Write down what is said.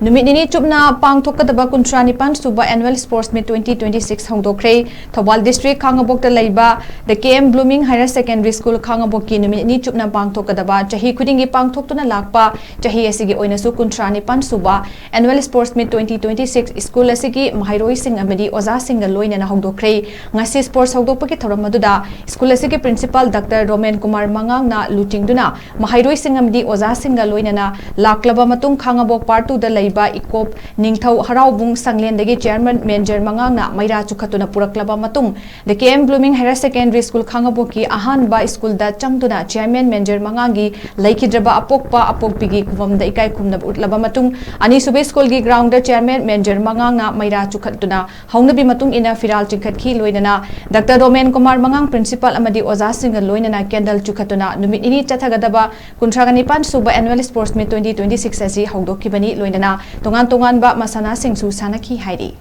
Numit Nini Chupna Pangthokkadaba Kuntranipan Suba Annual Sports Meet 2026 Houdokhre Thawal District Khangabokta Leiba the KM Blooming Higher Secondary School Khangaboki Numit Nini Chupna Pangthokkadaba Chahi Khudingi Pangthoktuna Lakpa Chahi asigi oinasu Kuntranipan Suba Annual Sports Meet 2026 School asigi Mahairoi Singh amadi Oza Singh loinana Houdokhre ngasi sports Houdokpaki thoram maduda School asigi Principal Dr. Roman Kumar Mangang na lutingduna Mahairoi Singh amadi Oza Singh loinana laklaba matung Khangabok Part 2 da Ikop Ningthau Haraubung Sanglendagi Chairman Manager Mangangna Maira Chukhatuna Puraklaba Matung the KM Blooming Higher Secondary School Khangaboki Ahanba School da Changduna Chairman Manager Mangangi Laikidraba Apokpa Apokpigi Kuvam da Ikai Kumna Utlaba Matung Ani Suba School gi ground da Chairman Manager Mangangna Maira Chukhatuna Hongnabi Matung ina Firal Chikhatki Loinana Dr. Roman Kumar Mangang Principal Amadi Oza Singh Loinana Kendall Chukhatuna Numit Nini Chupna Kuntraganipan Suba Annual Sports Meet 2026 asi Houdokibani Loinana Tongan ba masana sing su sanaki hairi